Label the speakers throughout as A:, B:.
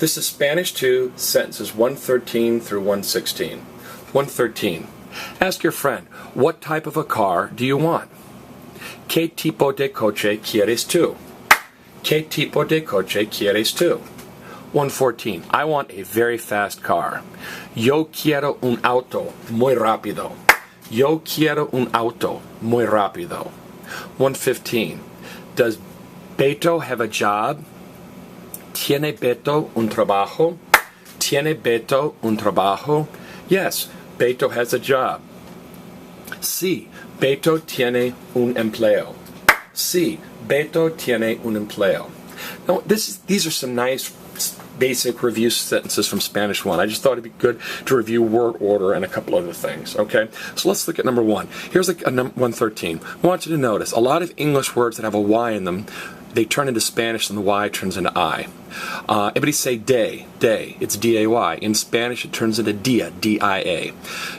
A: This is Spanish 2, sentences 113 through 116. 113. Ask your friend, what type of a car do you want? ¿Qué tipo de coche quieres tú? ¿Qué tipo de coche quieres tú? 114. I want a very fast car. Yo quiero un auto muy rápido. Yo quiero un auto muy rápido. 115. Does Beto have a job? ¿Tiene Beto un trabajo? ¿Tiene Beto un trabajo? Yes, Beto has a job. Sí, Beto tiene un empleo. Sí, Beto tiene un empleo. Now, these are some nice basic review sentences from Spanish 1. I just thought it'd be good to review word order and a couple other things, okay? So let's look at number 1. Here's 113. I want you to notice a lot of English words that have a Y in them, they turn into Spanish and the Y turns into I. Everybody say day, day. It's D-A-Y. In Spanish, it turns into dia, D-I-A.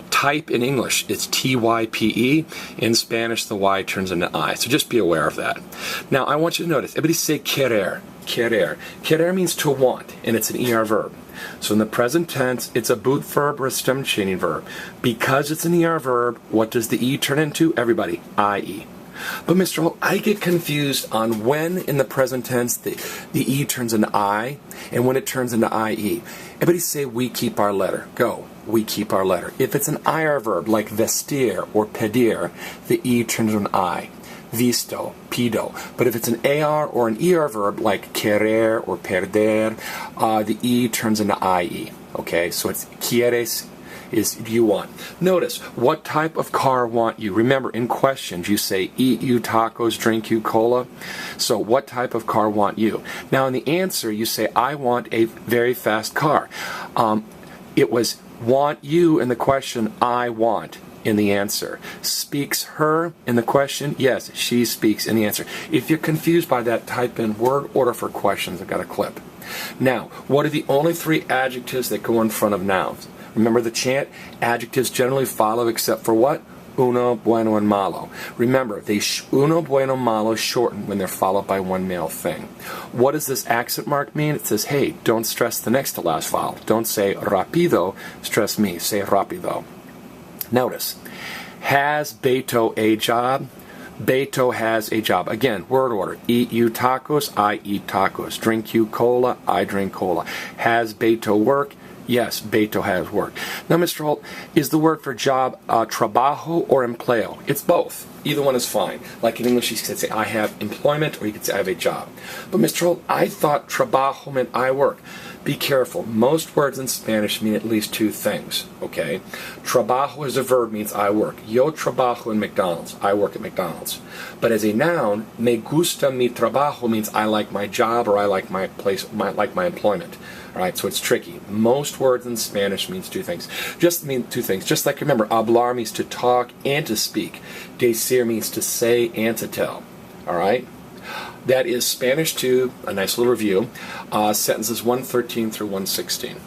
A: Type in English, it's T-Y-P-E. In Spanish, the Y turns into I. So just be aware of that. Now, I want you to notice, everybody say querer, querer. Querer means to want, and it's an ER verb. So in the present tense, it's a boot verb or a stem chaining verb. Because it's an ER verb, what does the E turn into? Everybody, I-E. But Mr. Holt, I get confused on when in the present tense the E turns into I and when it turns into IE. Everybody say we keep our letter. Go. We keep our letter. If it's an IR verb like vestir or pedir, the E turns into an I. Visto, pido. But if it's an AR or an ER verb like querer or perder, the E turns into IE. Okay, so it's quieres is you want. Notice, what type of car want you? Remember, in questions, you say, eat you tacos, drink you cola. So, what type of car want you? Now, in the answer, you say, I want a very fast car. It was want you in the question, I want in the answer. Speaks her in the question? Yes, she speaks in the answer. If you're confused by that, type in word order for questions. I've got a clip. Now, what are the only 3 adjectives that go in front of nouns? Remember the chant? Adjectives generally follow except for what? Uno, bueno, and malo. Remember, uno, bueno, malo shorten when they're followed by one male thing. What does this accent mark mean? It says, hey, don't stress the next to last vowel. Don't say rapido, stress me. Say rapido. Notice, has Beto a job? Beto has a job. Again, word order. Eat you tacos, I eat tacos. Drink you cola, I drink cola. Has Beto work? Yes, Beto has work. Now, Mr. Holt, is the word for job trabajo or empleo? It's both. Either one is fine. Like in English, you could say, I have employment, or you could say, I have a job. But, Mr. Holt, I thought trabajo meant I work. Be careful. Most words in Spanish mean at least 2 things, okay? Trabajo as a verb means I work. Yo trabajo en McDonald's. I work at McDonald's. But as a noun, me gusta mi trabajo means I like my job or I like my place, like my employment. All right, so it's tricky. Most words in Spanish means 2 things. Just like remember, hablar means to talk and to speak. Decir means to say and to tell. All right? That is Spanish 2, a nice little review, sentences 113 through 116.